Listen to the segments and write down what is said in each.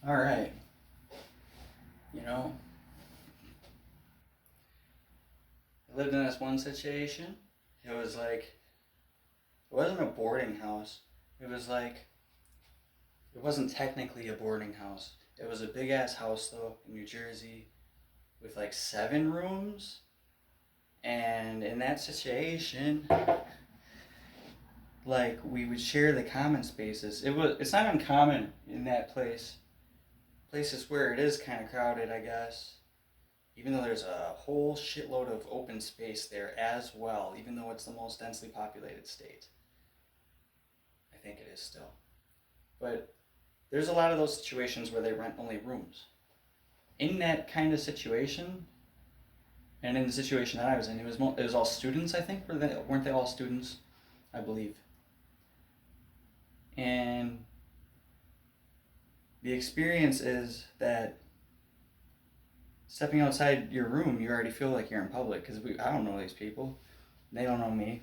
All right. You know, I lived in this one situation. It was like, it wasn't a boarding house. It was like, it wasn't technically a boarding house. It was a big ass house, though, in New Jersey with like 7 rooms. And in that situation, like, we would share the common spaces. It's not uncommon in that places where it is kind of crowded, I guess, even though there's a whole shitload of open space there as well, even though it's the most densely populated state. I think it is still. But there's a lot of those situations where they rent only rooms. In that kind of situation, and in the situation that I was in, it was all students. I think weren't they all students? I believe. And the experience is that stepping outside your room, you already feel like you're in public because I don't know these people. They don't know me.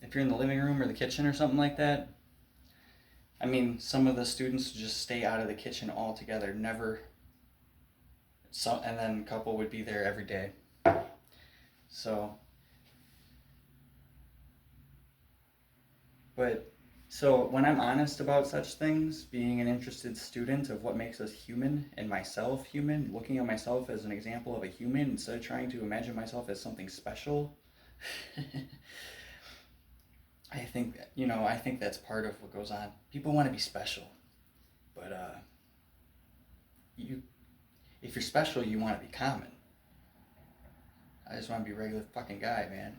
If you're in the living room or the kitchen or something like that, I mean, some of the students just stay out of the kitchen altogether, never. And then a couple would be there every day. So, but so when I'm honest about such things, being an interested student of what makes us human and myself human, looking at myself as an example of a human instead of trying to imagine myself as something special, I think that's part of what goes on. People want to be special, but you, if you're special, you want to be common. I just want to be a regular fucking guy, man.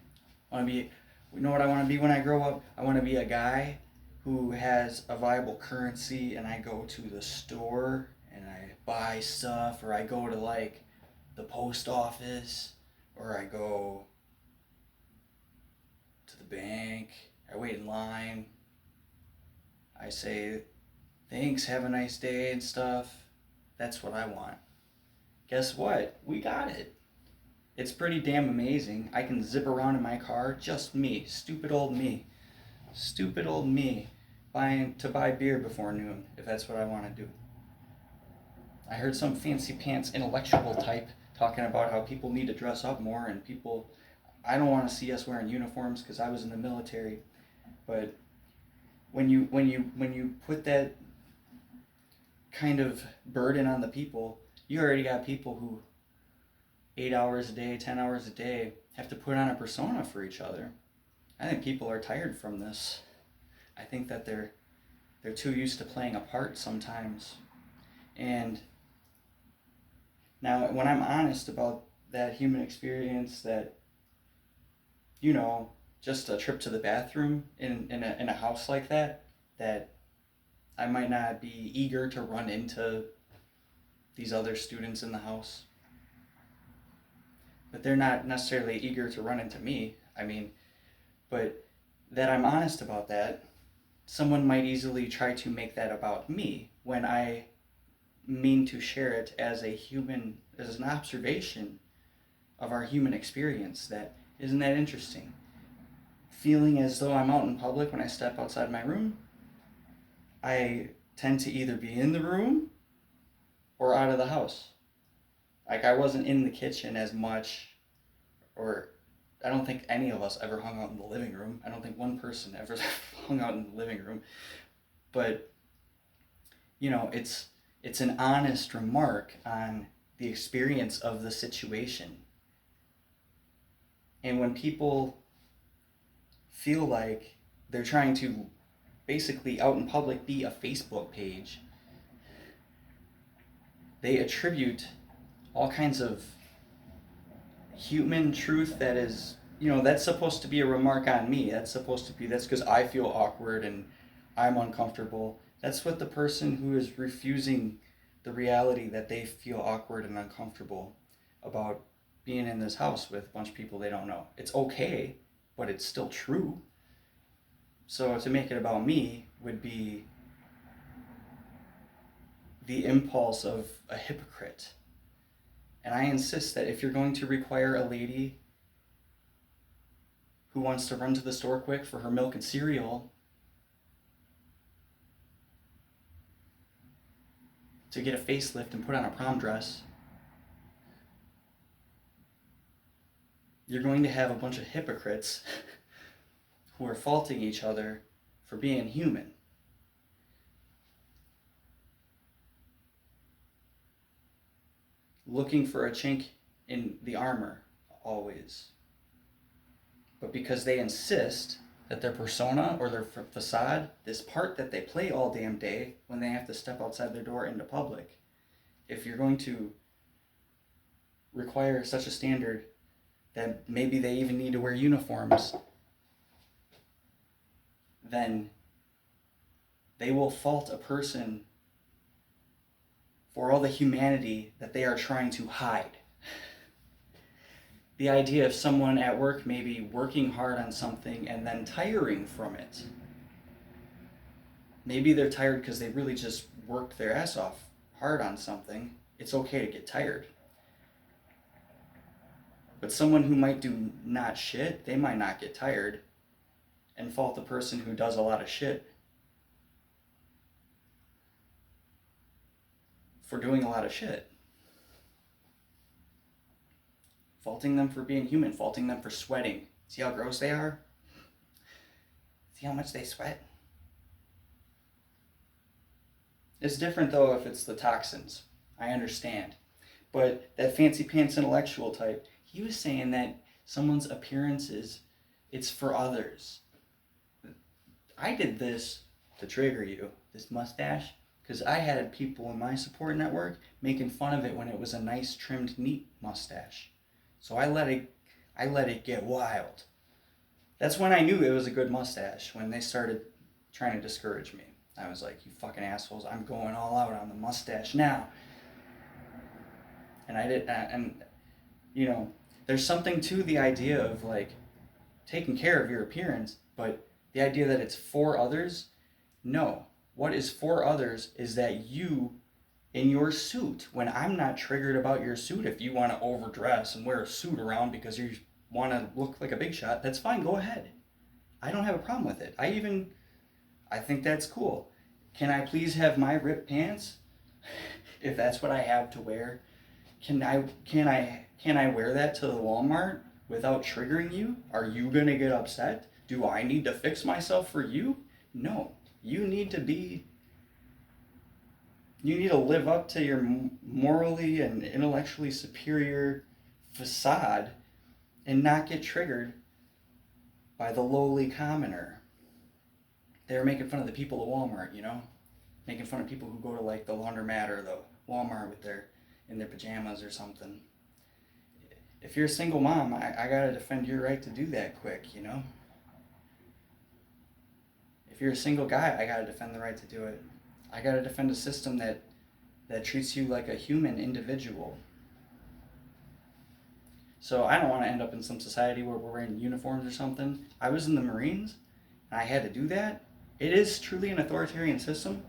I want to be, you know what I want to be when I grow up? I want to be a guy who has a viable currency, and I go to the store and I buy stuff, or I go to like the post office, or I go to the bank. I wait in line. I say, thanks, have a nice day and stuff. That's what I want. Guess what? We got it. It's pretty damn amazing. I can zip around in my car, just me, stupid old me. Stupid old me to buy beer before noon, if that's what I want to do. I heard some fancy pants intellectual type talking about how people need to dress up more, and people, I don't want to see us wearing uniforms because I was in the military, but when you put that kind of burden on the people, you already got people who 8 hours a day, 10 hours a day have to put on a persona for each other. I think people are tired from this. I think that they're too used to playing a part sometimes. And now when I'm honest about that human experience, that just a trip to the bathroom in a house like that I might not be eager to run into these other students in the house, but they're not necessarily eager to run into me. I mean, but that I'm honest about that, someone might easily try to make that about me when I mean to share it as an observation of our human experience. That isn't that interesting? Feeling as though I'm out in public when I step outside my room, I tend to either be in the room or out of the house. Like, I wasn't in the kitchen as much, or I don't think any of us ever hung out in the living room. I don't think one person ever hung out in the living room. But, it's an honest remark on the experience of the situation. And when people feel like they're trying to basically out in public be a Facebook page, they attribute all kinds of human truth that is, that's supposed to be a remark on me. That's because I feel awkward and I'm uncomfortable. That's what the person who is refusing the reality that they feel awkward and uncomfortable about being in this house with a bunch of people they don't know. It's okay, but it's still true. So to make it about me would be the impulse of a hypocrite. And I insist that if you're going to require a lady who wants to run to the store quick for her milk and cereal to get a facelift and put on a prom dress, you're going to have a bunch of hypocrites who are faulting each other for being human. Looking for a chink in the armor, always. But because they insist that their persona or their facade, this part that they play all damn day when they have to step outside their door into public, if you're going to require such a standard that maybe they even need to wear uniforms, then they will fault a person for all the humanity that they are trying to hide. The idea of someone at work maybe working hard on something and then tiring from it. Maybe they're tired because they really just worked their ass off hard on something. It's okay to get tired. But someone who might do not shit, they might not get tired and fault the person who does a lot of shit for doing a lot of shit. Faulting them for being human, faulting them for sweating. See how gross they are? See how much they sweat? It's different though if it's the toxins. I understand. But that fancy pants intellectual type, he was saying that someone's appearances, it's for others. I did this to trigger you, this mustache, because I had people in my support network making fun of it when it was a nice trimmed neat mustache. So I let it get wild. That's when I knew it was a good mustache, when they started trying to discourage me. I was like, you fucking assholes, I'm going all out on the mustache now. And I did, and you know, there's something to the idea of like taking care of your appearance, but the idea that it's for others, no. What is for others is that you, in your suit, when I'm not triggered about your suit, if you want to overdress and wear a suit around because you want to look like a big shot, that's fine, go ahead. I don't have a problem with it. I think that's cool. Can I please have my ripped pants? If that's what I have to wear, can I wear that to the Walmart without triggering you? Are you gonna get upset? Do I need to fix myself for you? No. You need to live up to your morally and intellectually superior facade and not get triggered by the lowly commoner. They were making fun of the people at Walmart, you know? Making fun of people who go to like the laundromat or the Walmart in their pajamas or something. If you're a single mom, I gotta defend your right to do that quick, you know? If you're a single guy, I gotta defend the right to do it. I gotta defend a system that treats you like a human individual. So I don't want to end up in some society where we're wearing uniforms or something. I was in the Marines, and I had to do that. It is truly an authoritarian system.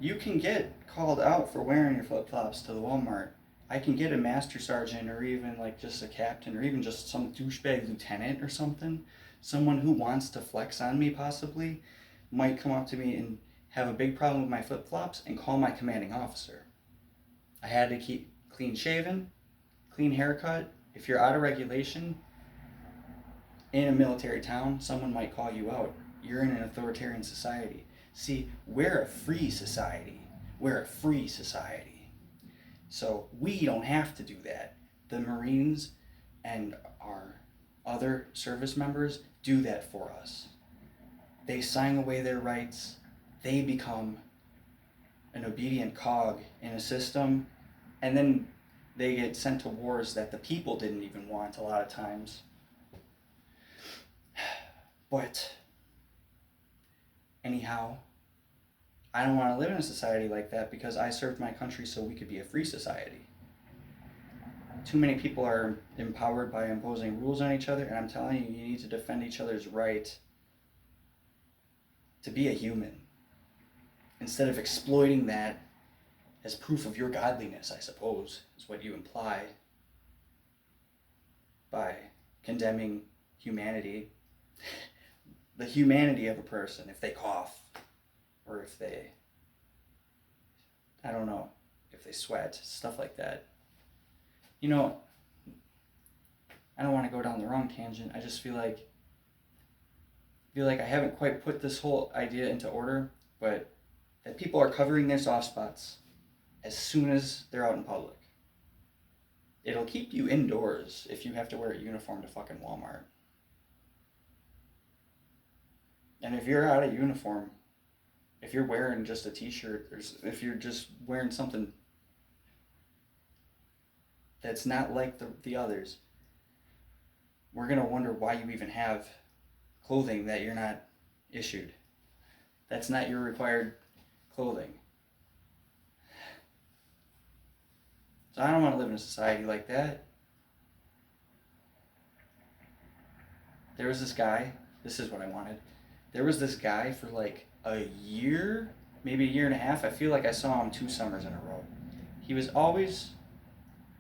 You can get called out for wearing your flip-flops to the Walmart. I can get a master sergeant or even like just a captain or even just some douchebag lieutenant or something. Someone who wants to flex on me possibly might come up to me and have a big problem with my flip-flops and call my commanding officer. I had to keep clean shaven, clean haircut. If you're out of regulation in a military town, someone might call you out. You're in an authoritarian society. See, we're a free society. We're a free society. So we don't have to do that. The Marines and our other service members do that for us. They sign away their rights. They become an obedient cog in a system, and then they get sent to wars that the people didn't even want a lot of times. But anyhow, I don't want to live in a society like that because I served my country so we could be a free society. Too many people are empowered by imposing rules on each other, and I'm telling you, you need to defend each other's right to be a human instead of exploiting that as proof of your godliness, I suppose, is what you imply by condemning humanity. The humanity of a person, if they cough, or if they I don't know if they sweat, stuff like that. You know, I don't want to go down the wrong tangent. I just feel like I haven't quite put this whole idea into order, but that people are covering their soft spots as soon as they're out in public. It'll keep you indoors if you have to wear a uniform to fucking Walmart. And if you're out of uniform, if you're wearing just a t-shirt, or if you're just wearing something that's not like the others, we're going to wonder why you even have clothing that you're not issued. That's not your required clothing. So I don't want to live in a society like that. There was this guy, this is what I wanted. There was this guy for like a year, maybe a year and a half. I feel like I saw him 2 summers in a row. He was always,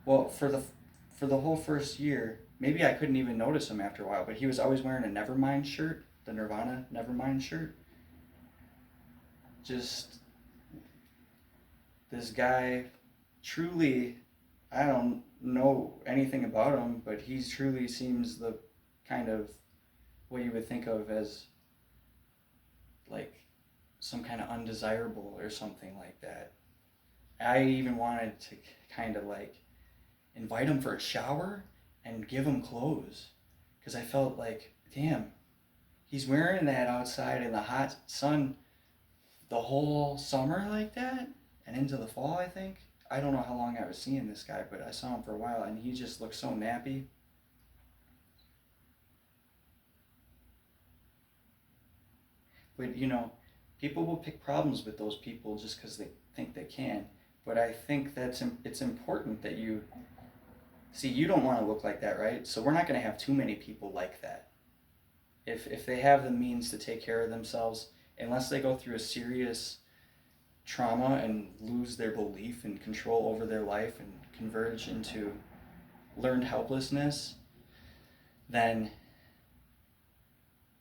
well, for the whole first year, maybe I couldn't even notice him after a while, but he was always wearing a Nevermind shirt, the Nirvana Nevermind shirt. Just this guy, truly, I don't know anything about him, but he truly seems the kind of what you would think of as like some kind of undesirable or something like that. I even wanted to kind of like invite him for a shower and give him clothes, because I felt like, damn, he's wearing that outside in the hot sun the whole summer like that and into the fall, I think. I don't know how long I was seeing this guy, but I saw him for a while and he just looked so nappy. But people will pick problems with those people just because they think they can. But I think it's important that you see, you don't want to look like that, right? So we're not going to have too many people like that. If they have the means to take care of themselves, unless they go through a serious trauma and lose their belief and control over their life and converge into learned helplessness, then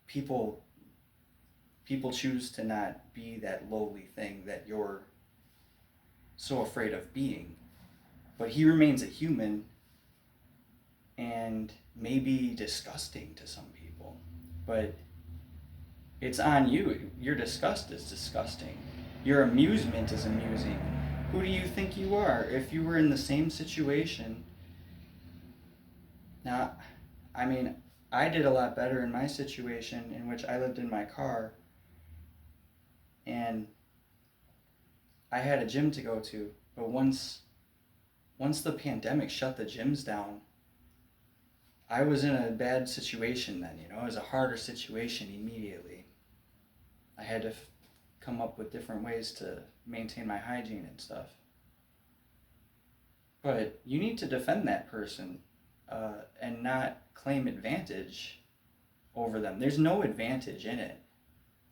people choose to not be that lowly thing that you're so afraid of being. But he remains a human and maybe disgusting to some people. But it's on you. Your disgust is disgusting. Your amusement is amusing. Who do you think you are? If you were in the same situation. Now, I mean, I did a lot better in my situation, in which I lived in my car and I had a gym to go to. But once the pandemic shut the gyms down, I was in a bad situation then. It was a harder situation immediately. I had to come up with different ways to maintain my hygiene and stuff. But you need to defend that person and not claim advantage over them. There's no advantage in it.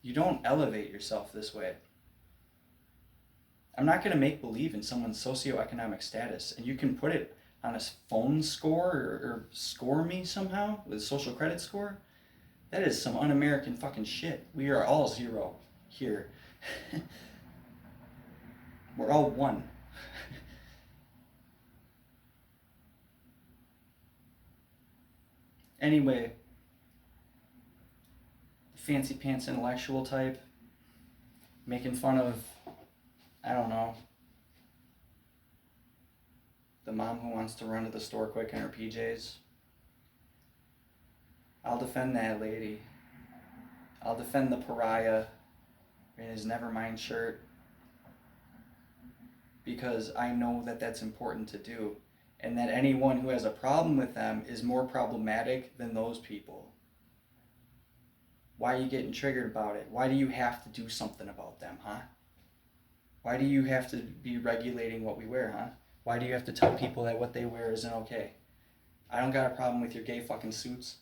You don't elevate yourself this way. I'm not going to make believe in someone's socioeconomic status, and you can put it on a phone score or score me somehow with a social credit score. That is some un-American fucking shit. We are all zero here. We're all one. Anyway, fancy pants intellectual type, making fun of, I don't know, the mom who wants to run to the store quick in her PJs. I'll defend that lady. I'll defend the pariah in his Nevermind shirt, because I know that that's important to do, and that anyone who has a problem with them is more problematic than those people. Why are you getting triggered about it? Why do you have to do something about them, huh? Why do you have to be regulating what we wear, huh? Why do you have to tell people that what they wear isn't okay? I don't got a problem with your gay fucking suits.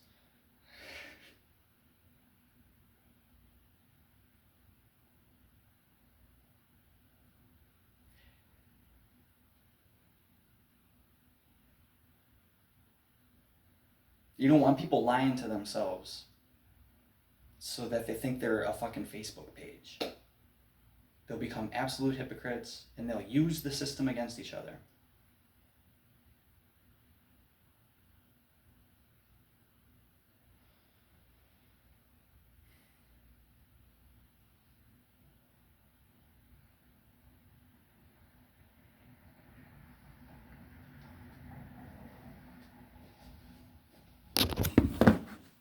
You don't want people lying to themselves so that they think they're a fucking Facebook page. they'll become absolute hypocrites, and they'll use the system against each other.